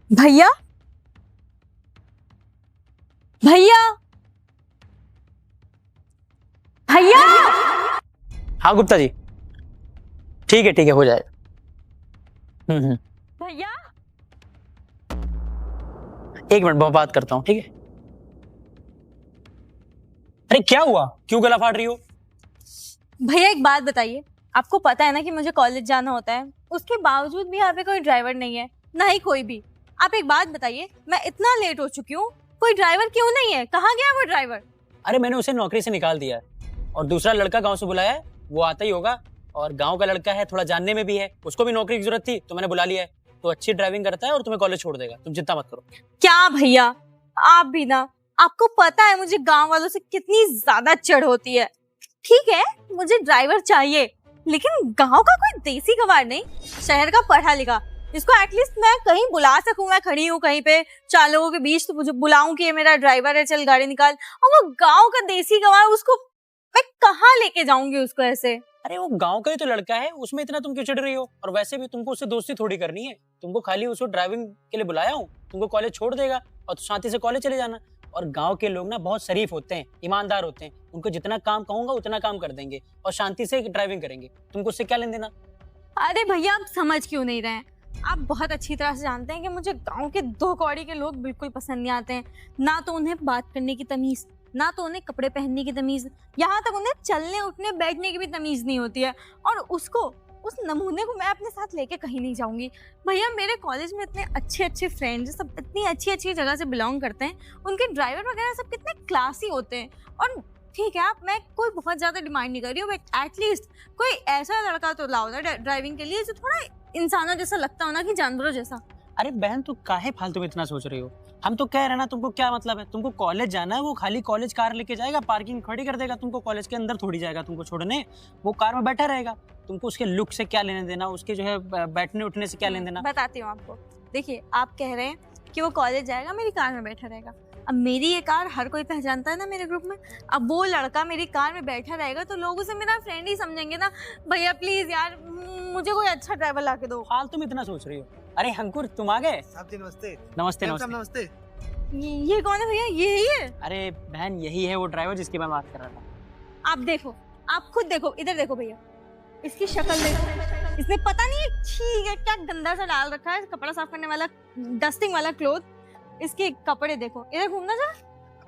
भैया भैया भैया। हाँ गुप्ता जी, ठीक है हो जाएगा। भैया एक मिनट मैं बात करता हूँ, ठीक है। अरे क्या हुआ, क्यों गला फाड़ रही हो? भैया एक बात बताइए, आपको पता है ना कि मुझे कॉलेज जाना होता है, उसके बावजूद भी यहाँ पे कोई ड्राइवर नहीं है, ना ही कोई भी। आप एक बात बताइए, मैं इतना लेट हो चुकी हूँ, कोई ड्राइवर क्यों नहीं है? कहाँ गया वो ड्राइवर? अरे मैंने उसे नौकरी से निकाल दिया है और दूसरा लड़का गांव से बुलाया है, वो आता ही होगा। और गांव का लड़का है, थोड़ा जानने में भी है, उसको भी नौकरी की जरूरत थी तो मैंने बुला लिया है। तो अच्छी ड्राइविंग करता है और तुम्हें कॉलेज छोड़ देगा, तुम चिंता मत करो। क्या भैया, आप भी ना, आपको पता है मुझे गांव वालों से कितनी ज्यादा चिढ़ होती है। ठीक है, मुझे ड्राइवर चाहिए, लेकिन गांव का कोई देसी गवार नहीं, शहर का पढ़ा लिखा, जिसको एटलीस्ट मैं कहीं बुला सकूं। मैं खड़ी हूँ कहीं पे 4 लोगों के बीच, तो मुझे बुलाऊं कि ये मेरा ड्राइवर है, चल गाड़ी निकाल। और वो गांव का देसी गवार, उसको मैं कहाँ लेके जाऊंगी उसको ऐसे? अरे वो गांव का ही तो लड़का है, उसमें इतना तुम क्यों चिढ़ रही हो? और वैसे भी तुमको उससे दोस्ती थोड़ी करनी है, तुमको खाली उसको ड्राइविंग के लिए बुलाया हूँ। तुमको कॉलेज छोड़ देगा और तो शांति से कॉलेज चले जाना। और गांव के लोग ना बहुत शरीफ होते हैं, ईमानदार होते हैं, उनको जितना काम कहूंगा उतना काम कर देंगे और शांति से ड्राइविंग करेंगे। तुमको उससे क्या लेन देना? अरे भैया, आप समझ क्यों नहीं रहे हैं? आप बहुत अच्छी तरह से जानते हैं कि मुझे गांव के 2 कौड़ी के लोग बिल्कुल पसंद नहीं आते हैं। ना तो उन्हें बात करने की तमीज, ना तो उन्हें कपड़े पहनने की तमीज, यहाँ तक उन्हें चलने उठने बैठने की भी तमीज नहीं होती है। और उस नमूने को मैं अपने साथ लेके कहीं नहीं जाऊंगी। भैया, मेरे कॉलेज में इतने अच्छे अच्छे फ्रेंड्स, सब इतनी अच्छी अच्छी जगह से बिलोंग करते हैं, उनके ड्राइवर वगैरह सब कितने क्लासी होते हैं। और ठीक है, आप, मैं कोई बहुत ज्यादा डिमांड नहीं कर रही हूँ, बट एटलीस्ट कोई ऐसा लड़का तो लाओ ना ड्राइविंग के लिए, जो थोड़ा इंसानों जैसा लगता हो ना, कि जानवरों जैसा। अरे बहन, तू काहे फालतू में इतना सोच रही हो? हम तो कह रहे हैं ना, तुमको क्या मतलब है? तुमको कॉलेज जाना है, वो खाली कॉलेज कार लेके जाएगा, पार्किंग खड़ी कर देगा, तुमको कॉलेज के अंदर थोड़ी जाएगा तुमको छोड़ने। वो कार में बैठा रहेगा। तुमको उसके लुक से क्या लेने देना, उसके जो है बैठने उठने से क्या लेने देना? बताती हूँ आपको। देखिए, आप कह रहे हैं कि वो कॉलेज जाएगा, मेरी कार में बैठा रहेगा। अब मेरी ये कार हर कोई पहचानता है ना मेरे ग्रुप में। अब वो लड़का मेरी कार में बैठा रहेगा तो लोग उसे मेरा फ्रेंड ही समझेंगे ना। भैया प्लीज यार, मुझे कोई अच्छा ड्राइवर ला के दो। फालतू में इतना सोच रही हो? अरे अंकुर, तुम आ गए? साहब जी नमस्ते। नमस्ते मैम साहब नमस्ते। नमस्ते। ये कौन है भैया? यही है? अरे बहन, यही है वो ड्राइवर जिसकी मैं बात कर रहा था। आप देखो, आप खुद देखो, इधर देखो भैया, इसकी शक्ल देखो। इसने पता नहीं ठीक है क्या गंदा सा डाल रखा है, कपड़ा साफ करने वाला, डस्टिंग वाला क्लोथ। इसके कपड़े देखो, इधर घूमना जा।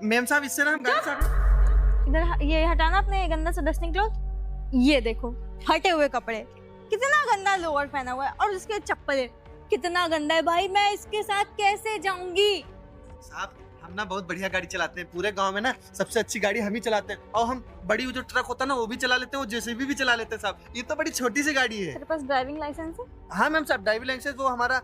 मैम साहब इससे ना हम गाड़ी साहब इधर ये हटाना अपने गंदा सा डस्टिंग क्लॉथ। ये देखो, हटे हुए कपड़े, कितना गंदा लोअर पहना हुआ है, और उसके चप्पलें कितना गंदा है। भाई, मैं इसके साथ कैसे जाऊंगी? साहब हम ना बहुत बढ़िया गाड़ी चलाते हैं, पूरे गांव में ना सबसे अच्छी गाड़ी हम ही चलाते हैं। और हम बड़ी वो जो ट्रक होता है ना वो भी चला लेते हैं, वो जेसीबी भी चला लेते हैं साहब। ये तो बड़ी छोटी सी गाड़ी है। तेरे पास ड्राइविंग लाइसेंस है? हाँ मैम साहब, ड्राइविंग लाइसेंस वो हमारा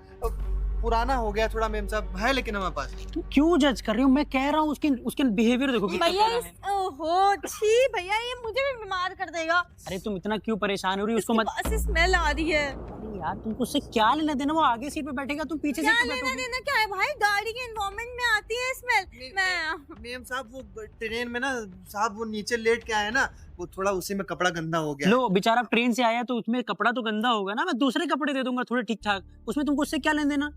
पुराना हो गया थोड़ा मैम साहब, है लेकिन हमारे पास। तुम क्यों जज कर रही हो? मैं कह रहा हूँ उसके बिहेवियर देखो कितना भैया प्यारा है। ओहो छी भैया, ये मुझे भी बीमार कर देगा। अरे तुम इतना क्यों परेशान हो रही हो? उसको मत। इसकी स्मेल आ रही है। अरे यार, तुमको उससे क्या लेना देना? वो आगे सीट पे बैठेगा, तुम पीछे क्या सीट पे लेना बैठोगी। देना क्या है भाई? गाड़ी के एनवायरनमेंट में आती है स्मेल। मैं मैम साहब वो ट्रेन में ना साहब वो नीचे लेट के आए ना, वो थोड़ा उसी में कपड़ा गंदा हो गया। लो बेचारा ट्रेन से आया तो उसमें कपड़ा तो गंदा होगा ना, मैं दूसरे कपड़े दे दूंगा थोड़े ठीक ठाक, उसमें तुमको उससे क्या लेना देना?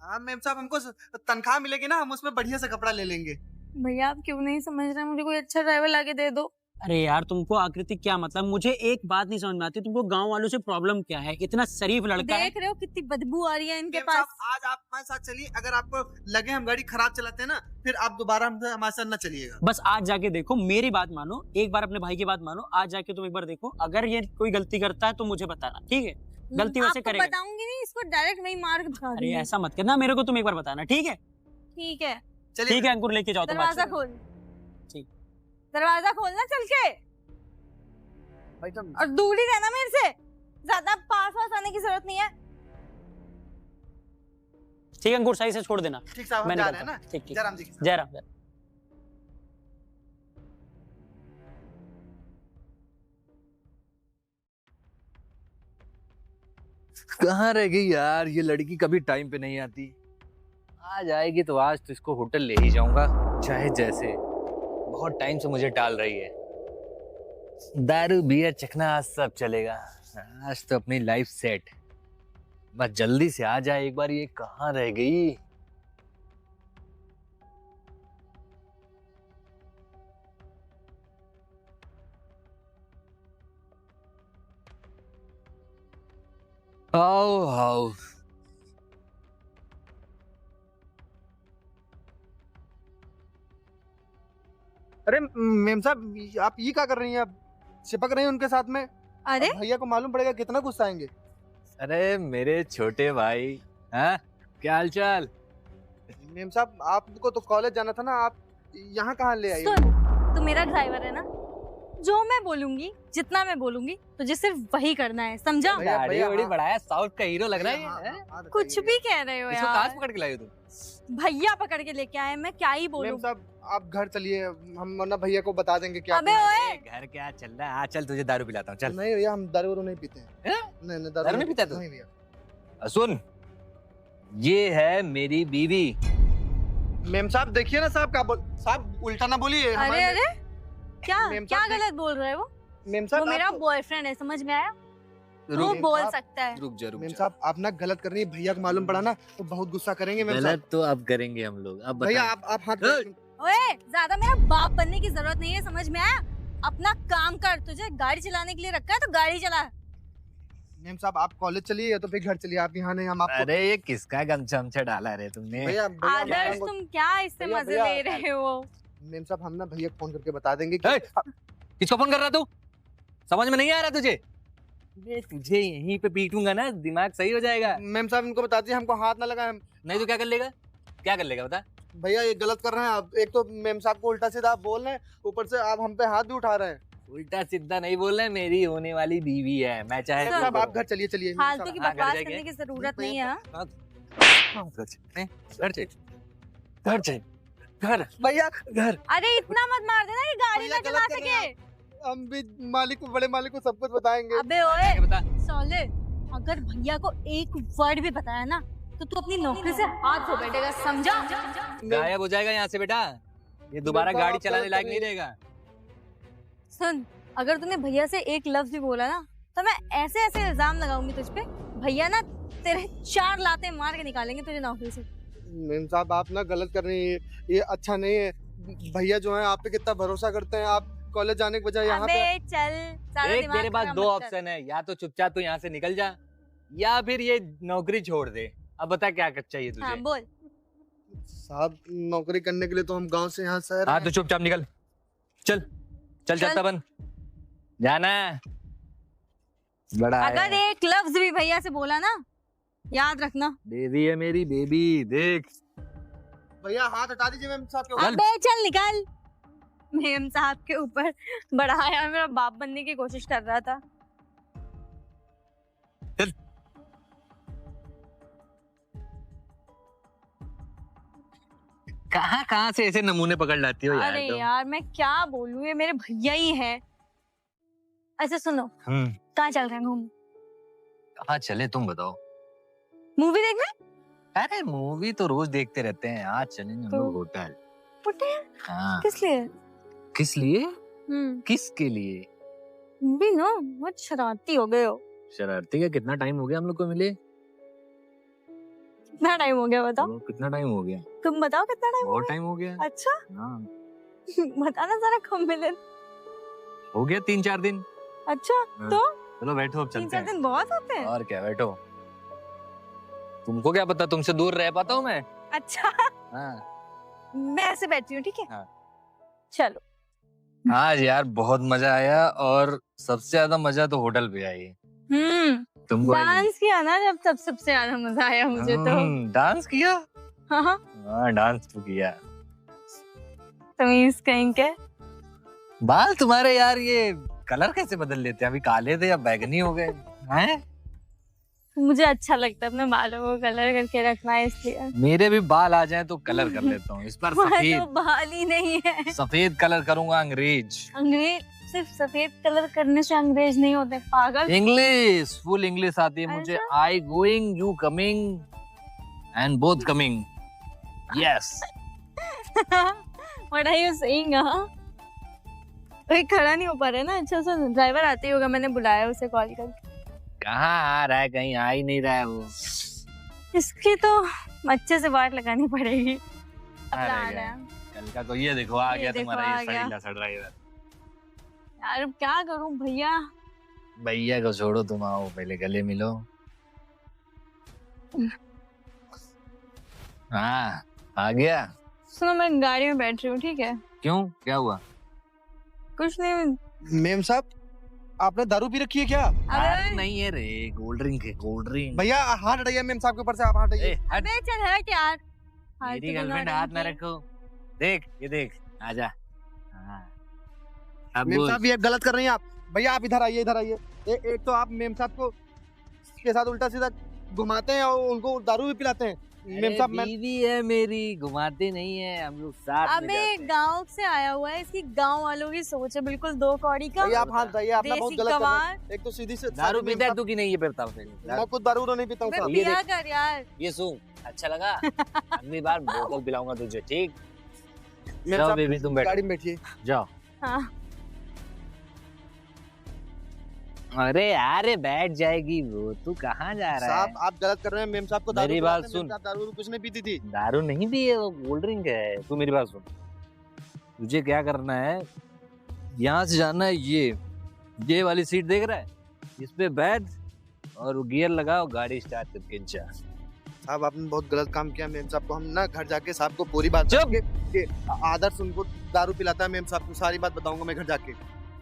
हाँ मैम साहब, हमको तनख्वाह मिलेगी ना, हम उसमें बढ़िया सा कपड़ा ले लेंगे। भैया, आप क्यों नहीं समझ रहे? मुझे कोई अच्छा ड्राइवर लाके दे दो। अरे यार, तुमको आकृति क्या मतलब? मुझे एक बात नहीं समझ में आती, तुमको गांव वालों से प्रॉब्लम क्या है? इतना शरीफ लड़का है। देख रहे हो कितनी बदबू आ रही है इनके मैम पास। साहब, आज आप हमारे साथ चलिए, अगर आपको लगे हम गाड़ी खराब चलाते हैं ना, फिर आप दोबारा हमारे साथ ना चलिएगा। बस आज जाके देखो, मेरी बात मानो, एक बार अपने भाई की बात मानो, आज जाके तुम एक बार देखो, अगर ये कोई गलती करता है तो मुझे बताना, ठीक है? गलती वैसे आपको करेगा। बताऊंगी नहीं, इसको डायरेक्ट वही मार के भगा अरे दूंगी। ऐसा मत करना, मेरे को तुम एक बार बताना, ठीक है? ठीक है, चलिए ठीक है अंकुर, लेके जाओ तुम। दरवाजा खोल। ठीक। दरवाजा खोलना चल के, भाई साहब। और दूर ही रहना मेरे से, ज्यादा पास पास आने की जरूरत नहीं है। ठीक है अंकुर, सही से छोड़ देना। ठीक साहब, हम मैं जा निकलता रहे हैं हूँ। ना। ठीक ठीक। जयराम जी के साथ। जयराम जयराम। कहाँ रह गई यार ये लड़की? कभी टाइम पे नहीं आती। आज आएगी तो आज तो इसको होटल ले ही जाऊंगा, चाहे जैसे। बहुत टाइम से मुझे टाल रही है। दारू बियर चखना आज सब चलेगा। आज तो अपनी लाइफ सेट। बस जल्दी से आ जाए एक बार। ये कहाँ रह गई? हाउ अरे मेम साहब, आप ये क्या कर रही हैं? आप चिपक रही हैं उनके साथ में। अरे अब भैया को मालूम पड़ेगा कितना गुस्सा आएंगे। अरे मेरे छोटे भाई, हाँ क्या हाल चाल? मेम साहब, आपको तो कॉलेज जाना था ना, आप यहाँ कहाँ ले आई? सुन, तू मेरा ड्राइवर है ना, जो मैं बोलूंगी, जितना मैं बोलूंगी तुझे सिर्फ वही करना है, समझा? भैया, दाढ़ी भैया, बड़ी हाँ। बढ़ाया, साउथ का हीरो लग रहा है ये, हाँ, हैं? हाँ, हाँ, कुछ बताइए। भी कह रहे हो इसको कहाँ से यार। पकड़ के लाई हो तुम? भैया पकड़ के लेके आए, मैं क्या ही मेम बोलूं। साहब, आप घर चलिए, हम वरना भैया को बता देंगे क्या। अबे ओए, घर क्या चल रहा है? चल तुझे दारू पिलाता हूँ, चल। नहीं भैया, हम दारू वारू नहीं पीते हैं। हैं? नहीं नहीं, दारू नहीं पीता तू? नहीं भैया। सुन, ये है मेरी बीवी। मेम साहब देखिए ना, साहब साहब उल्टा ना बोलिए। अरे अरे क्या मेम क्या साहब गलत बोल रहे हो? मेम वो साहब, मेरा आपको- बॉयफ्रेंड है, समझ में आया? वो मेम बोल साहब- सकता है। रुक जा मेम साहब, आप ना गलत कर रही है। भैया को मालूम पड़ा ना तो बहुत गुस्सा करेंगे मेम साहब। गलत तो अब करेंगे हम लोग। अब भैया बता। आप हाथ ए! ओए, ज्यादा मेरा बाप बनने की जरूरत नहीं है, समझ में आया? अपना काम कर, तुझे गाड़ी चलाने के लिए रखा है तो गाड़ी चला। मेम साहब, आप कॉलेज चलिए या तो फिर घर चलिए, आप यहाँ नहीं, हम आपको। अरे ये किसका गमछा हमछा डाला रे तुमने? भैया भैया, आदर्श, मैं- तुम क्या इससे भैया, मजे भैया, ले रहे हो? मेम साहब, हम ना भैया को फोन करके बता देंगे कि ए! किसको फोन कर रहा तू? समझ में नहीं आ रहा तुझे? ये तुझे यहीं पे पीटूंगा ना, दिमाग सही हो जाएगा। मेम साहब इनको बता दीजिए, हमको हाथ ना लगाए। नहीं तो क्या कर लेगा? क्या कर लेगा बता? भैया ये गलत कर रहे हैं आप। एक तो मेम साहब को उल्टा सीधा आप बोल रहे हैं, ऊपर से आप हम पे हाथ भी उठा रहे हैं। उल्टा सीधा नहीं बोल रहे, मेरी होने वाली बीवी है, मैं चाहे सर, मेम साहब, आप घर चलिए चलिए। मेम फालतू साहब, की हाँ, घर बकवास जाएंगे। करने की जरूरत नहीं है। हाँ? घर भैया घर। अरे इतना मत मार देना कि गाड़ी भैया, ना चला गलत कर रहे सके। हम भी मालिक को, बड़े मालिक को सब कुछ बताएंगे। अबे ओए बता। सौले, अगर भैया को एक वर्ड भी बताया ना तो तू अपनी नौकरी से हाथ धो बैठेगा, समझा? गायब हो जाएगा यहाँ से बेटा, ये दोबारा मेरे गाड़ी बाप चलाने गलत लायक कर नहीं रही रहेगा। सुन, अगर तूने भैया से एक लफ्ज भी बोला ना तो मैं ऐसे ऐसे इल्जाम लगाऊंगी तुझ पे, भैया ना तेरे 4 लाते मार के निकालेंगे तुझे नौकरी से। मेम साहब, आप ना गलत कर रही हैं, ये अच्छा नहीं है। भैया जो है आप पे कितना भरोसा करते हैं, आप कॉलेज जाने के बजाय यहाँ अबे पे। चल, ज्यादा देख दिमाग तेरे पास खराब 2 मत कर। ऑप्शन है, या तो चुपचाप तू यहाँ से निकल जा या फिर ये नौकरी छोड़ दे। अब बता क्या चाहिए हाँ तुझे? बोल। साहब नौकरी करने के लिए तो हम गांव से यहाँ शहर हाँ आए तो चुपचाप निकल, चल चल चल। चलता बन जाना है। बड़ा अगर है। एक लफ्ज भी भैया से बोला ना, याद रखना। बेबी है मेरी बेबी, देख। भैया हाथ हटा दीजिए मेम साहब के ऊपर। चल। अबे चल निकल। मेम साहब के ऊपर बढ़ाया, मेरा बाप बनने की कोशिश कर रहा था। कहाँ कहाँ से ऐसे नमूने पकड़ लाती हो यार अरे तुम? यार मैं क्या बोलूं, ये मेरे भैया ही है। अच्छा सुनो, कहाँ चल रहे हैं घूम? कहाँ चले तुम बताओ? मूवी देखने? अरे मूवी तो रोज देखते रहते हैं, आज चलेंगे हम तो- लोग होटल। होटल? हाँ। किस लिए? किस लिए? किसके लिए? भी नो, बहुत शरारती हो गए हो। शरारती का कितना टाइम हो गया हम लोग को मिले? कितना टाइम हो गया बताओ? वो कितना टाइम हो गया? तुम बताओ कितना टाइम हो बहुत टाइम हो गया। गया? अच्छा हाँ बताना जरा, कब मिले? हो गया 3-4 दिन। अच्छा हाँ। तो चलो बैठो अब चलते 3-4 हैं। दिन बहुत होते हैं। और क्या, बैठो। तुमको क्या पता, तुमसे दूर रह पाता हूँ मैं? अच्छा हाँ। मैं ऐसे बैठती हूँ, ठीक है? हाँ। चलो। आज यार बहुत मजा आया, और सबसे ज्यादा मजा तो होटल पे आई। तुमको आई? डांस किया ना जब, तब सबसे ज्यादा मजा आया मुझे तो। डांस किया? हाँ हाँ, हाँ डांस तो किया। तमीज कहीं के। बाल तुम्हारे यार ये कलर कैसे बदल लेते हैं? अभी काले थे या बैगनी हो गए हैं? मुझे अच्छा लगता है अपने बालों को कलर करके रखना, इसलिए। मेरे भी बाल आ जाए तो कलर कर लेता हूँ, इस बार वह तो सफेद बाल ही नहीं है। सफेद कलर करूंगा, अंग्रेज। अंग्रेज सिर्फ सफेद कलर करने से अंग्रेज नहीं होते, पागल। इंग्लिश, फुल इंग्लिश आती है मुझे। अच्छा? I going, you coming, and both coming. Yes. What are you saying, हाँ? कोई खड़ा नहीं हो पा रहा है ना। अच्छा सुन, ड्राइवर आते ही होगा, मैंने बुलाया उसे कॉल करके। कहाँ आ रहा है? कहीं आ ही नहीं रहा है वो। इसकी तो अच्छे से वाट लगानी पड़ेगी। अब अरे ला गया। रहा है। कल का तो ये देखो आ ये गया देखो, तुम्हारा आ ये गया। सड़ीला सा ड्राइवर। यार अब क्या करूं भैया? भैया को छोड़ो, तुम आओ पहले गले मिलो। हाँ आ गया। सुनो, मैं गाड़ी में बैठ रही हूँ, ठीक है? क्यों, क्या हुआ? कुछ नहीं। मेम साहब, आपने दारू पी रखी है क्या? अबे नहीं है रे, कोल्ड ड्रिंक है, कोल्ड ड्रिंक। भैया हाथ हटाइए मेम साहब के ऊपर से, आप हाथ हटाइए। हट, अबे चल हट यार। मेरी गर्लफ्रेंड हाथ ना रखो। देख ये देख, आजा। हाँ अब मेम बोल। साहब ये गलत कर रही हैं आप। भैया आप इधर आइए, इधर आइए। एक तो आप मेम साहब को के साथ उल्टा सीधा घुमाते हैं और उनको दारू भी पिलाते हैं। मेम अरे साहब बीवी है मेरी, घुमाते नहीं है, हम लोग साथ में अबे जाते हैं। गांव से आया हुआ है, इसकी गांव वालों की सोच है बिल्कुल 2 कौड़ी का। भैया आप हाथ हटाइए, आप ना बहुत देसी गलत कर रहे गंवार। हैं। एक तो सीधी से दारू मेम पीता है साहब- तू कि नहीं, ये पता मैं खुद दारू तो नहीं पीता हूँ बे साहब। ये पिया देख। कर यार। ये सुन, अच्छा लगा? अगली बार बोतल पिलाऊंगा तुझे, ठीक? मेम जाओ साहब बेबी तुम बैठो, गाड़ी में बैठिए। जाओ। हाँ। अरे यार बैठ जाएगी वो, तू कहाँ जा रहा साहब है? आप गलत कर रहे हैं। मेम साहब को दारू मेरी पिलाते बात हैं, सुन। मेम साहब दारू कुछ नहीं पीती थी। दारू नहीं पी है, वो कोल्ड ड्रिंक है। तू मेरी बात सुन, तुझे क्या करना है, यहाँ से जाना है ये वाली सीट देख रहा है, इस पे बैठ और गियर लगाओ, गाड़ी स्टार्ट करके जा। साहब आपने बहुत गलत काम किया। मेम साहब को हम ना घर जाके साहब को पूरी बात चुप! बताएंगे कि आदर्श उनको दारू पिलाता है। मेम साहब को सारी बात बताऊंगा मैं घर जाके।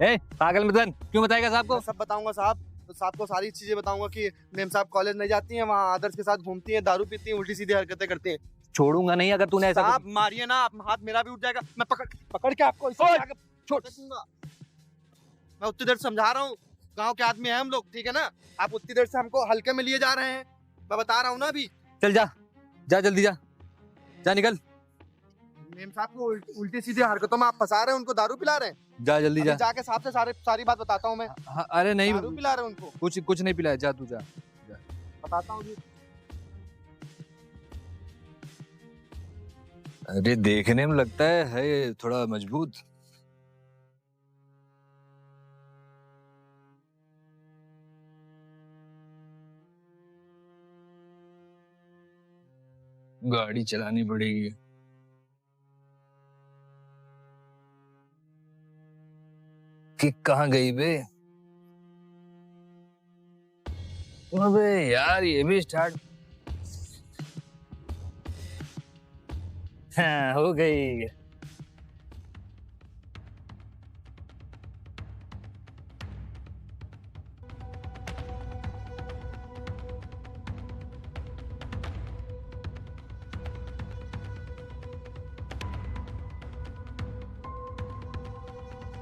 ए पागल मदन, क्यों बताएगा साहब को? मैं सब बताऊंगा साहब। तो साहब को सारी चीजें बताऊंगा कि मेम साहब कॉलेज नहीं जाती हैं, वहाँ आदर्श के साथ घूमती हैं, दारू पीती हैं, उल्टी सीधी हरकतें करती हैं। छोड़ूंगा नहीं अगर तूने ऐसा साहब मारिए ना, आप हाथ मेरा भी उठ जाएगा। मैं पकड़ के आपको इससे ओए! आगे छोड़ दूंगा। मैं उतनी देर समझा रहा हूँ, गांव के आदमी हैं हम लोग, ठीक है ना? आप उतनी देर से हमको हल्के में लिए जा रहे हैं। मैं बता रहा हूँ ना अभी। चल जा जल्दी जा निकल, मेम साहब को उल्टी सीधी हरकतों में आप फंसा रहे हैं, उनको दारू पिला रहे हैं। जा जल्दी अभी जा। जाके साहब से सारी बात बताता हूँ मैं। हाँ, अरे नहीं, दारू पिला रहे हैं उनको, कुछ नहीं पिलाया, जा तू जा। बताता हूँ जी। अरे देखने में लगता है थोड़ा मजबूत। गाड़ी चलानी पड़ेगी। किक कहाँ गई बे? अबे यार ये भी स्टार्ट। हाँ हो गई।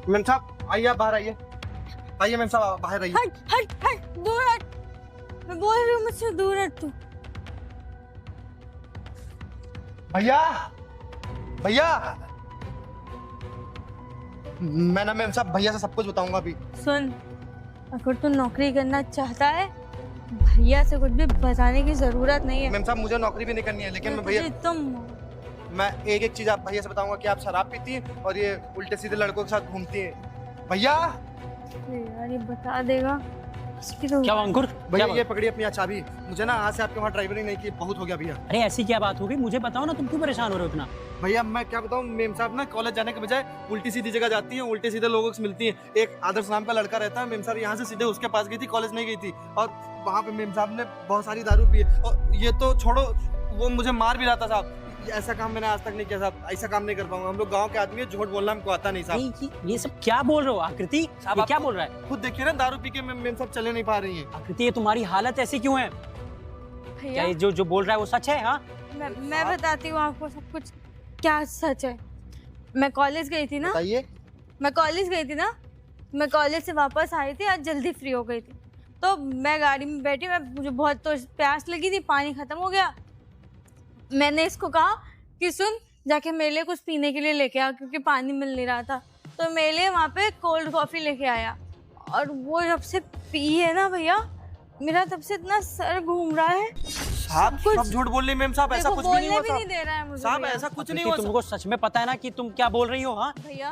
मेम साहब आइए, आप बाहर आइए। आइए मेम साहब, आप बाहर आइए। हट हट हट, दूर हट। मैं बोल रही हूँ मुझसे दूर हट तू। भैया भैया, मैं ना मेम साहब भैया से सब कुछ बताऊंगा अभी। सुन, अगर तू नौकरी करना चाहता है, भैया से कुछ भी बताने की जरूरत नहीं है। मेम साहब मुझे नौकरी भी नहीं करनी है, लेकिन मैं भैया तुम मैं एक चीज आप भैया से बताऊंगा कि आप शराब पीती हैं और ये उल्टे सीधे लड़कों के साथ घूमती हैं। भैया यार ये बता देगा इसकी तो। क्या अंकुर, भैया क्या ये पकड़िए अपनी चाबी। मुझे ना आज से आपके वहाँ ड्राइवरिंग नहीं की, बहुत हो गया भैया। अरे ऐसी क्या बात हो गई, मुझे बताओ ना, तुम क्यों परेशान हो रहे हो इतना? भैया मैं क्या बताऊँ, मेम साहब ना कॉलेज जाने के बजाय उल्टी सीधी जगह जाती हैं, उल्टे सीधे लोगों से मिलती हैं। एक आदर्श नाम का लड़का रहता है, मेम साहब यहाँ से सीधे उसके पास गई थी, कॉलेज नहीं गई थी, और वहाँ पे मेम साहब ने बहुत सारी दारू पी है। और ये तो छोड़ो, वो मुझे मार भी रहा था साहब। ऐसा काम मैंने आज तक नहीं किया साहब, ऐसा काम नहीं कर पाऊंगा। हम लोग गांव के आदमी हैं, झूठ बोलना हमको आता नहीं साहब। नहीं, ये सब क्या बोल रहे हो आकृति? साहब, ये आप क्या तो- बोल रहा है खुद देखिए ना, दारू पी के मेम साहब चले नहीं पा रही हैं। आकृति? ये तुम्हारी हालत ऐसी क्यों है? क्या भैया ये जो बोल रहा है वो सच है? हाँ मैं बताती हूँ आपको सब कुछ क्या सच है। मैं कॉलेज गई थी ना, बताइए। मैं कॉलेज गई थी ना, मैं कॉलेज से वापस आई थी, आज जल्दी फ्री हो गई थी, तो मैं गाड़ी में बैठी, मुझे बहुत तो प्यास लगी थी, पानी खत्म हो गया। मैंने इसको कहा कि सुन, जाके मेरे लिए कुछ पीने के लिए लेके आ, क्योंकि पानी मिल नहीं रहा था। तो मेरे लिए वहाँ पे कोल्ड कॉफ़ी लेके आया, और वो जब से पी है ना भैया, मेरा तब से इतना सर घूम रहा है। साहब कुछ- सब झूठ बोल रही मेम साहब, ऐसा देखो, कुछ भी नहीं बोलने हुआ भी नहीं साहब। दे रहा है मुझे साहब भैया। ऐसा कुछ नहीं आकृति, हुआ तुमको सच में पता है ना कि तुम क्या बोल रही हो? हाँ भैया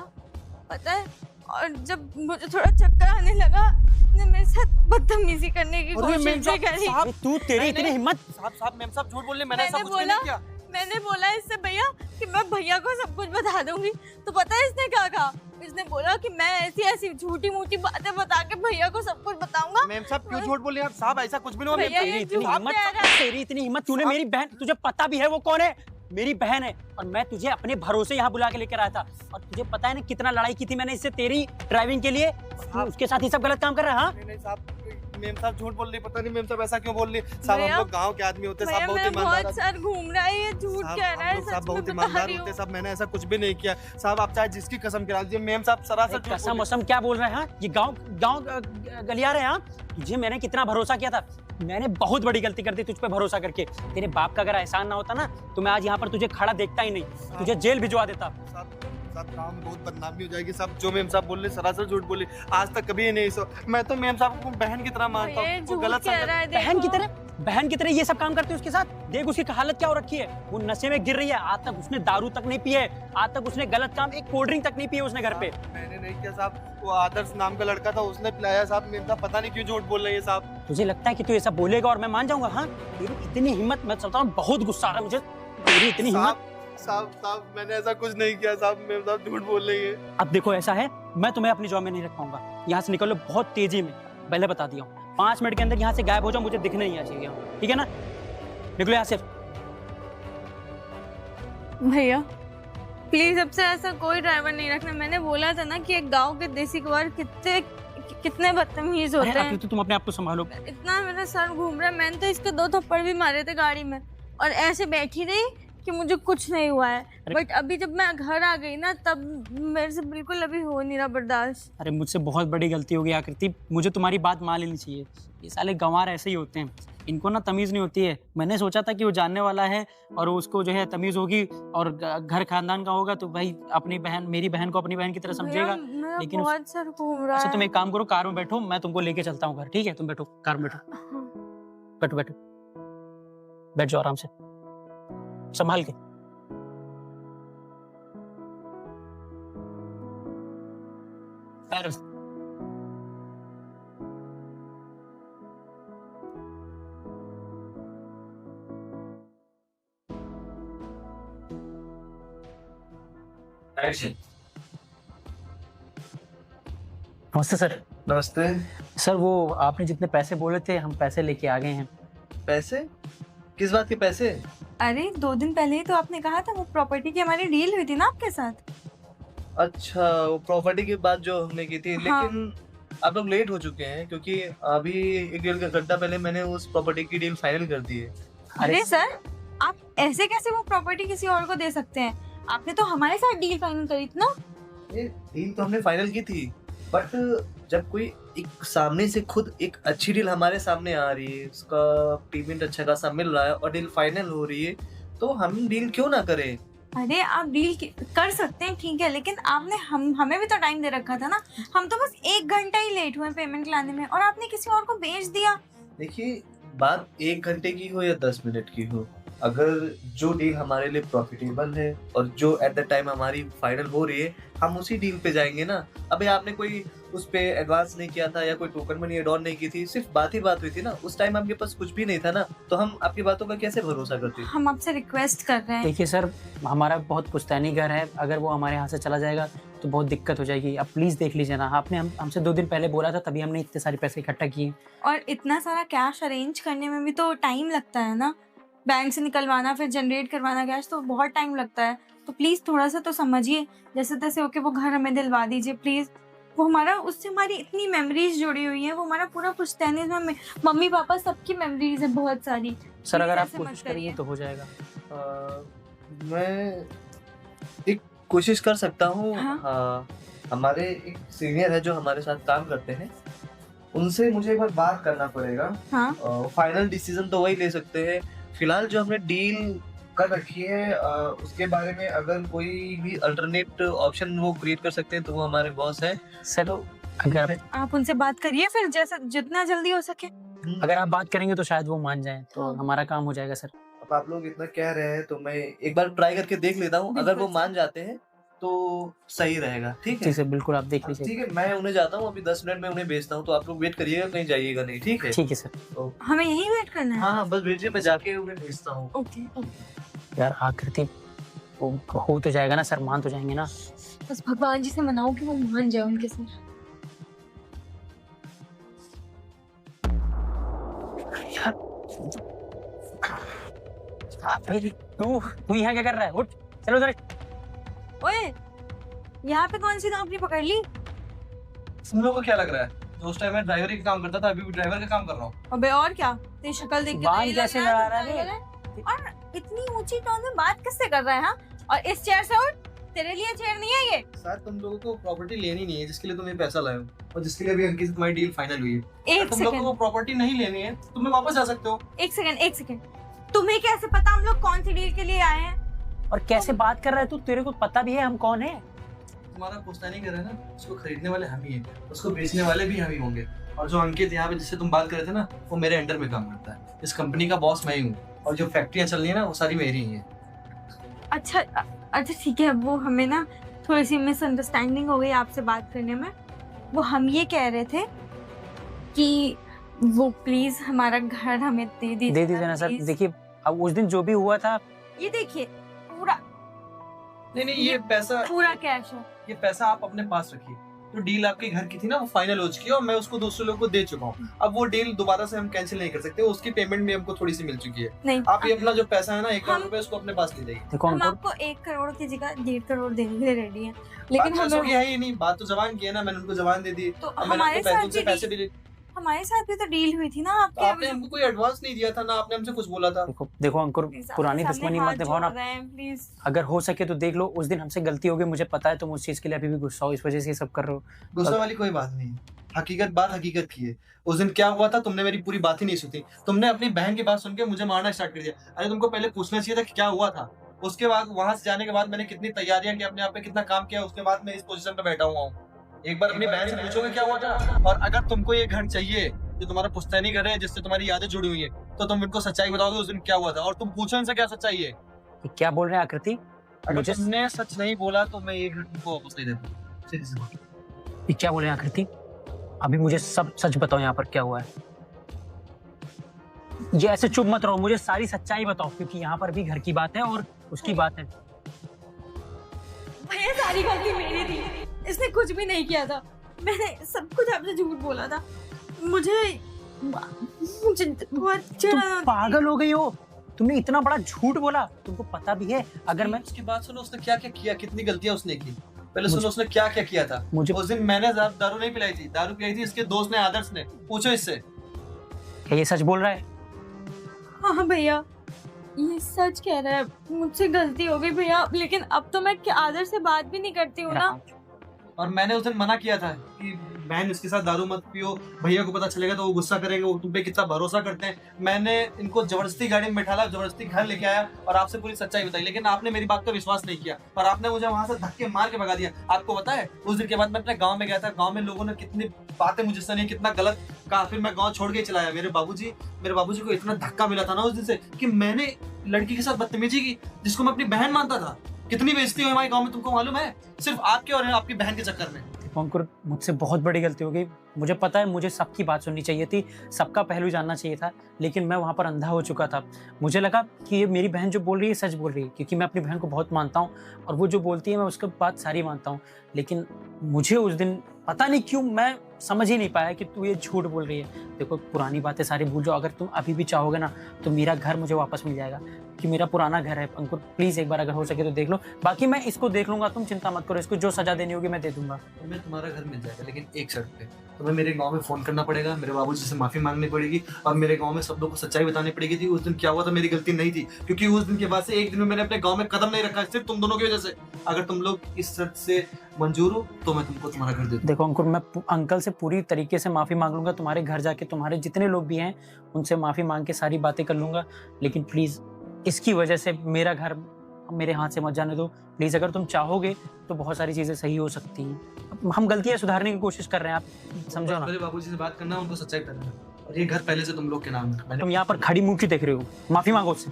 पता है, और जब मुझे थोड़ा चक्कर आने लगा, ने मेरे साथ बदतमीजी करने की अरे मेम कोशिश साहब, भी करी। साहब, अरे तू, तेरी इतनी हिम्मत? साहब मेम साहब झूठ बोल रही, मैंने ऐसा मैंने कुछ भी नहीं बोला किया। मैंने बोला इससे भैया कि मैं भैया को सब कुछ बता दूंगी, तो पता है इसने क्या कहा? इसने बोला कि मैं ऐसी ऐसी झूठी मूठी बातें बता के भैया को सब कुछ बताऊंगा। मेम साहब क्यों झूठ बोल रहे हैं आप? साहब ऐसा कुछ भी नहीं हुआ। भैया, मेम ये तेरी इतनी झूठ हिम्मत, कह रहा है। तेरी इतनी हिम्मत, तूने मेरी बहन, तुझे पता भी है वो कौन है? मेरी बहन है और मैं तुझे अपने भरोसे यहाँ बुला के लेकर आया था और तुझे पता है ना कितना लड़ाई की थी मैंने इससे तेरी ड्राइविंग के लिए। तू उसके साथ ही सब गलत काम कर रहा है। हाँ नहीं साहब, मेम साहब झूठ बोल रही, पता नहीं मेम साहब ऐसा क्यों बोल रही। साहब हम भैया, लोग गांव के आदमी होते, भैया साहब बहुत मेरा ईमानदार बहुत सर घूम रहा है, ये झूठ साहब, कह रहा हम है। लोग साहब सच बहुत में बता ईमानदार रही होते हूँ। साहब, मैंने ऐसा कुछ भी नहीं किया साहब। आप चाहे जिसकी कसम गिरा दीजिए, मेम साहब सरासर झूठ कसम बोल वसम क्या बोल रहे हैं? हाँ? ये गांव गांव गलियारे हैं। हाँ? तुझे मैंने कितना भरोसा किया था। मैंने बहुत बड़ी गलती कर दी तुझ पे भरोसा करके। तेरे बाप का अगर एहसान ना होता ना तो मैं आज यहाँ पर तुझे खड़ा देखता ही नहीं, तुझे जेल भिजवा देता। साहब काम बहुत बदनामी हो जाएगी साहब। जो मेम साहब बोल रहे सरासर झूठ बोली, आज तक कभी नहीं सो। मैं तो मेम साहब को बहन की तरह मानता ये हूँ। वो झूठ गलत कह संगत- रहा है, बहन की तरह ये सब काम करते हो उसके साथ। देख उसकी हालत क्या हो रखी है, वो नशे में गिर रही है। आज तक उसने दारू तक नहीं पी है, आज तक उसने गलत काम, एक कोल्ड ड्रिंक तक नहीं पी है उसने घर पे। मैंने नहीं किया साहब, वो आदर्श नाम का लड़का था उसने पिलाया साहब। मेम साहब पता नहीं क्यों झूठ बोल रही है साहब। तुझे लगता है कि तू ये सब बोलेगा और मैं मान जाऊंगा? हाँ, तेरी इतनी हिम्मत, मैं चलता हूँ, बहुत गुस्सा आ रहा है मुझे, तेरी इतनी हिम्मत। साहब मैंने ऐसा कुछ नहीं किया साहब। मेम साहब झूठ बोल रही है। अब देखो ऐसा है, मैं तुम्हें अपनी जॉब में नहीं रख पाऊंगा। यहाँ से निकलो बहुत तेजी में, पहले बता दिया हूँ। 5 मिनट के अंदर यहाँ से गायब हो जाओ, मुझे दिखने नहीं चाहिए यहाँ, ठीक है ना? निकलो यहाँ से। भैया प्लीज अब से ऐसा कोई ड्राइवर नहीं रखना। मैंने बोला था ना कि एक गांव के देसी कुंवर कितने बदतमीज होते अरे हैं। आकृति, तुम अपने आप को संभालो। इतना मेरा सर घूम रहा है। मैंने तो इसके 2 थप्पड़ भी मारे थे गाड़ी में और ऐसे बैठी रही कि मुझे कुछ नहीं हुआ है। बट अभी जब मैं घर आ गई ना तब मेरे से बिल्कुल अभी हो नहीं रहा बर्दाश्त। अरे मुझसे बहुत बड़ी गलती हो गई आकृति, मुझे तुम्हारी बात मान लेनी चाहिए। ये साले गंवार ऐसे ही होते हैं, इनको ना तमीज़ नहीं होती है। मैंने सोचा था कि वो जानने वाला है और उसको जो है तमीज़ होगी और घर खानदान का होगा तो भाई अपनी बहन, मेरी बहन को अपनी बहन की तरह समझेगा। मेरा लेकिन बहुत सर घूम रहा अच्छा है। तुम एक काम करो, कार में बैठो, मैं तुमको लेके चलता हूँ घर, ठीक है? तुम बैठो कार में, बैठो बैठो बैठो, बैठ जाओ आराम से, संभाल के। पैर- नमस्ते सर। नमस्ते। सर वो आपने जितने पैसे बोले थे हम पैसे लेके आ गए हैं। पैसे? किस बात के पैसे? अरे 2 दिन पहले ही तो आपने कहा था वो प्रॉपर्टी की हमारी डील हुई थी ना आपके साथ। अच्छा, वो प्रॉपर्टी की बात जो हमने की थी। हाँ। लेकिन आप लोग लेट हो चुके हैं क्योंकि अभी 1 घंटा पहले मैंने उस प्रॉपर्टी की डील फाइनल कर दी है। अरे सर आप ऐसे कैसे वो प्रॉपर्टी किसी और को दे सकते हैं? आपने तो हमारे साथ डील फाइनल करी थी ना। ये डील तो हमने फाइनल की थी, बट जब कोई एक सामने से खुद एक अच्छी डील हमारे सामने आ रही है, उसका पेमेंट अच्छा खासा मिल रहा है और डील फाइनल हो रही है, तो हम डील क्यों ना करें? अरे आप डील कर सकते हैं ठीक है, लेकिन आपने हमें भी तो टाइम दे रखा था ना। हम तो बस 1 घंटा ही लेट हुए पेमेंट लाने में और आपने किसी और को बेच दिया। देखिए, बात 1 घंटे की हो या 10 मिनट की हो, अगर जो डील हमारे लिए प्रॉफिटेबल है और जो एट द टाइम हमारी फाइनल हो रही है, हम उसी डील पे जाएंगे ना। अबे आपने कोई उस पे एडवांस नहीं किया था या कोई टोकन मनी एड ऑन नहीं की थी, सिर्फ बात ही बात हुई थी ना। उस टाइम आपके पास कुछ भी नहीं था ना, तो हम आपकी बातों का कैसे भरोसा करते? हम आपसे रिक्वेस्ट कर रहे हैं। देखिए सर, हमारा बहुत पुश्तैनी घर है, अगर वो हमारे यहाँ से चला जाएगा तो बहुत दिक्कत हो जाएगी। अब प्लीज़ देख लीजिए ना, आपने हमसे 2 दिन पहले बोला था, तभी हमने इतने सारे पैसे इकट्ठा किए। और इतना सारा कैश अरेंज करने में भी तो टाइम लगता है ना। बैंक से निकलवाना फिर जनरेट करवाना कैश, तो बहुत टाइम लगता है। तो प्लीज़ थोड़ा सा तो समझिए, जैसे तैसे होके वो घर हमें दिलवा दीजिए प्लीज़। वो हमारा, उससे हमारी इतनी मेमोरीज जुड़ी हुई हैं। वो हमारा पूरा पुश्तैनी में मम्मी पापा सबकी मेमोरीज है बहुत सारी। सर अगर आप ऐसे मत कोशिश करिए। करिए तो हो जाएगा। मैं एक कोशिश कर सकता हूँ। हाँ। हाँ, हमारे एक सीनियर है जो हमारे साथ काम करते हैं, उनसे मुझे एक बार बात करना पड़ेगा। हाँ फाइनल डिसीजन तो वही ले सकते हैं। फिलहाल जो हमने डील कर रखी है उसके बारे में अगर कोई भी अल्टरनेट ऑप्शन वो क्रिएट कर सकते हैं तो वो हमारे बॉस है। सर अगर आप उनसे बात करिए फिर, जैसा जितना जल्दी हो सके। अगर आप बात करेंगे तो शायद वो मान जाए, तो हाँ। हमारा काम हो जाएगा सर। अब आप लोग इतना कह रहे हैं तो मैं एक बार ट्राई करके देख लेता हूँ। अगर वो बिल्कुल। मान जाते हैं तो सही रहेगा। ठीक है, ठीक है, बिल्कुल आप देख लीजिए। ठीक है, मैं उन्हें जाता हूँ, अभी 10 मिनट में उन्हें भेजता हूँ, तो आप लोग वेट करिएगा, कहीं जाइएगा नहीं। ठीक है, ठीक है सर। हमें यहीं वेट करना है। हाँ हाँ, बस भेजिए, मैं जाके उन्हें भेजता हूँ। Okay okay. यार आकृति, वो हो तो जाएगा ना सर, मान तो जाएंगे ना? बस भगवान जी से मनाओ कि वो मान जाए उनके साथ। तू यहाँ क्या कर रहा है? उठ, चलो उधर। ओए, यहाँ पे कौन सी कंपनी पकड़ ली? तुम लोगों को क्या लग रहा है? जो उस टाइम मैं ड्राइवर का काम करता था, अभी भी ड्राइवर का काम कर रहा हूँ। अबे और क्या, तेरी शक्ल देख के बाल तो ये लग कैसे रहा है लड़ा तू रहा है driver है। और इतनी ऊंची टोन में बात किससे कर रहा है? हाँ, और इस चेयर से उठ, तेरे लिए चेयर नहीं है ये। शायद तुम लोगों को प्रॉपर्टी लेनी नहीं है जिसके लिए तुम्हें पैसा लाए हो, और जिसके लिए अभी अंकित से तुम्हारी डील फाइनल हुई है। एक तुम लोगों सेकंड, को प्रॉपर्टी नहीं लेनी है, तुम्हें वापस जा सकते हो। एक सेकंड, तुम्हें कैसे पता हम लोग कौन सी डील के लिए आए हैं? और कैसे बात कर रहा है तू? तेरे को पता भी है हम कौन है? तुम्हारा पुश्तैनी कर रहा है ना, उसको खरीदने वाले हम ही हैं, उसको बेचने वाले भी हम ही होंगे। और जो अंकित यहाँ पे जिससे तुम बात कर रहे थे ना, वो मेरे अंडर में काम करता है। इस कंपनी का बॉस मैं ही हूँ, और जो फैक्ट्रियाँ चल रही है ना, वो सारी मेरी ही है। अच्छा ठीक है, वो हमें ना थोड़ी सी मिसअंडरस्टैंडिंग हो गई आपसे बात करने में। वो हम ये कह रहे थे कि वो प्लीज हमारा घर हमें दे दीजिए ना सर। देखिए, अब उस दिन जो भी हुआ था, ये देखिए पूरा नहीं, ये पैसा, पूरा कैश है। ये पैसा आप अपने पास रखिए। जो डील आपके घर की थी ना, वो फाइनल हो चुकी है, और मैं उसको दूसरे लोगों को दे चुका हूँ। अब वो डील दोबारा से हम कैंसिल नहीं कर सकते, उसकी पेमेंट भी हमको थोड़ी सी मिल चुकी है। नहीं, आप ये अपना जो पैसा है ना, 1 करोड़ हम- रुपए, उसको अपने पास ले जाइए। देखो हम अंकुर, आपको 1 करोड़ की जगह 1.5 करोड़ देने के लिए रेडी हैं, लेकिन बात हमें है ही नहीं, बात तो जबान की है ना, मैंने उनको जबान दे दी। तो अब मैंने हमारे उनको साथ उनसे भी पैसे भी हमारे साथ भी तो डील हुई थी ना तो आपने आपके। हमको कोई एडवांस नहीं दिया था ना, आपने हमसे कुछ बोला था। देखो अंकुर, पुरानी दुश्मनी मत निभाओ ना। प्लीज। अगर हो सके तो देख लो, उस दिन हमसे गलती हो गई, मुझे पता है तुम उस चीज के लिए अभी भी गुस्सा हो, इस वजह से ये सब कर रहे हो। गुस्सा वाली कोई बात नहीं है, हकीकत की है। उस दिन क्या हुआ था, तुमने मेरी पूरी बात ही नहीं सुनी। तुमने अपनी बहन की बात सुन के मुझे मारना स्टार्ट कर दिया। अरे तुमको पहले पूछना चाहिए था कि क्या हुआ था। उसके बाद वहां से जाने के बाद मैंने कितनी तैयारियां की, अपने आप पे कितना काम किया, उसके बाद मैं इस पोजीशन पे बैठा हुआ हूँ। एक बार अपनी बहन से पूछोगे क्या हुआ था। और अगर तुमको ये घर चाहिए जो तुम्हारा पुश्तैनी घर है, जिससे तुम्हारी यादें जुड़ी हुई है, तो तुम इनको सच्चाई बताओगे उस दिन क्या हुआ था। और तुम पूछो इनसे क्या सच्चाई है। ये क्या बोल रहे हैं आकृति? अगर मुझे तुमने सच नहीं बोला तो मैं ये घर तुमको वापस नहीं देता। सीधी सी बात। ये क्या बोल रहे हैं आकृति? अभी मुझे सब सच बताओ, यहाँ पर क्या हुआ है। ये ऐसे चुप मत रहो, मुझे सारी सच्चाई बताओ, क्योंकि यहाँ पर भी घर की बात है और उसकी बात है। भैया सारी गलती मेरी थी, इसने कुछ भी नहीं किया था। मैंने सब कुछ आपसे झूठ बोला था। मुझे बहुत तुम पागल हो गई हो? तुमने इतना बड़ा झूठ बोला? तुमको पता भी है अगर मैं उसकी बात सुनो, उसने क्या क्या किया, कितनी गलतियां उसने की। पहले सुनो उसने क्या क्या किया था। मुझे उस दिन मैंने दारू नहीं पिलाई थी, दारू पिलाई थी इसके दोस्त ने, आदर्श ने। पूछो इससे। क्या ये सच बोल रहा है? हाँ भैया, ये सच कह रहा है। मुझसे गलती हो गई भैया, लेकिन अब तो मैं आदर से बात भी नहीं करती हूँ ना। और मैंने उस दिन मना किया था कि बहन इसके साथ दारू मत पियो, भैया को पता चलेगा तो वो गुस्सा करेंगे, वो तुम पे कितना भरोसा करते हैं। मैंने इनको जबरदस्ती गाड़ी में बैठाला, जबरदस्ती घर लेके आया और आपसे पूरी सच्चाई बताई, लेकिन आपने मेरी बात का विश्वास नहीं किया और आपने मुझे वहां से धक्के मार के भगा दिया। आपको पता है उस दिन के बाद मैं अपने गाँव में गया था, गाँव में लोगों ने कितनी बातें मुझे सुनी, कितना गलत कहा, फिर मैं गाँव छोड़ के चला आया। मेरे बाबूजी को इतना धक्का मिला था ना उस दिन से कि मैंने लड़की के साथ बदतमीजी की जिसको मैं अपनी बहन मानता था। कितनी बेइज्जती हुई हमारे गाँव में, तुमको मालूम है, सिर्फ आपके और आपकी बहन के चक्कर में। अंकुर, मुझसे बहुत बड़ी गलती हो गई। मुझे पता है मुझे सबकी बात सुननी चाहिए थी, सबका पहलू जानना चाहिए था, लेकिन मैं वहाँ पर अंधा हो चुका था। मुझे लगा कि ये मेरी बहन जो बोल रही है सच बोल रही है, क्योंकि मैं अपनी बहन को बहुत मानता हूँ और वो जो बोलती है मैं उसकी बात सारी मानता हूँ। लेकिन मुझे उस दिन पता नहीं क्यों मैं समझ ही नहीं पाया कि तू ये झूठ बोल रही है। देखो, पुरानी बातें सारी भूल जाओ। अगर तुम अभी भी चाहोगे ना तो मेरा घर मुझे वापस मिल जाएगा, कि मेरा पुराना घर है। अंकुर प्लीज एक बार अगर हो सके तो देख लो, बाकी मैं इसको देख लूंगा, तुम चिंता मत करो, इसको जो सजा देनी होगी मैं दे दूंगा। तुम्हें तुम्हारा घर मिल जाएगा, लेकिन एक शर्त पे। तुम्हें मेरे गांव में फोन करना पड़ेगा, मेरे बाबूजी से माफी मांगनी पड़ेगी और मेरे गांव में सब लोगों को सच्चाई बतानी पड़ेगी थी उस दिन क्या हुआ था। मेरी गलती नहीं थी, क्योंकि उस दिन के बाद से एक दिन में मैंने अपने गांव में कदम नहीं रखा, सिर्फ तुम दोनों की वजह से। अगर तुम लोग इस शर्त से मंजूर हो तो मैं तुमको तुम्हारा घर दे दूं। देखो अंकुर, मैं अंकल से पूरी तरीके से माफ़ी मांग लूंगा, तुम्हारे घर जाके तुम्हारे जितने लोग भी हैं उनसे माफ़ी मांग के सारी बातें कर लूंगा, लेकिन प्लीज़ इसकी वजह से मेरा घर मेरे हाथ से मत जाने दो प्लीज़। अगर तुम चाहोगे तो बहुत सारी चीज़ें सही हो सकती हैं। हम गलतियाँ सुधारने की कोशिश कर रहे हैं, आप समझो ना। मेरे बाबूजी से बात करना, उनको सच्चाई करना, और ये घर पहले से तुम लोग के नाम है। तुम यहाँ पर खड़ी मुंह क्यों देख रहे हो? माफ़ी मांगो उससे।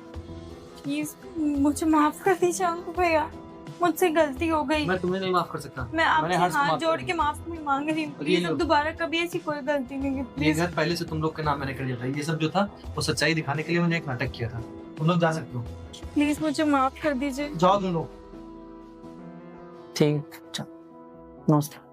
प्लीज मुझे माफ कर दीजिए अंकु भैया, मुझसे गलती हो गई। मैं तुम्हें नहीं माफ कर सकता। मैं मैंने हर आपसे हाथ माफ जोड़ कर के दिया। माफी मांग रही हूँ, और ये प्लीज अब लो। दोबारा कभी ऐसी कोई गलती नहीं की ये प्लीज। घर पहले से तुम लोग के नाम मैंने कर दिया था। ये सब जो था वो सच्चाई दिखाने के लिए मैंने एक नाटक किया था। तुम लोग जा सकते हो, प्लीज मुझे माफ कर दीजिए। जाओ तुम लोग। ठीक है, चल नमस्ते।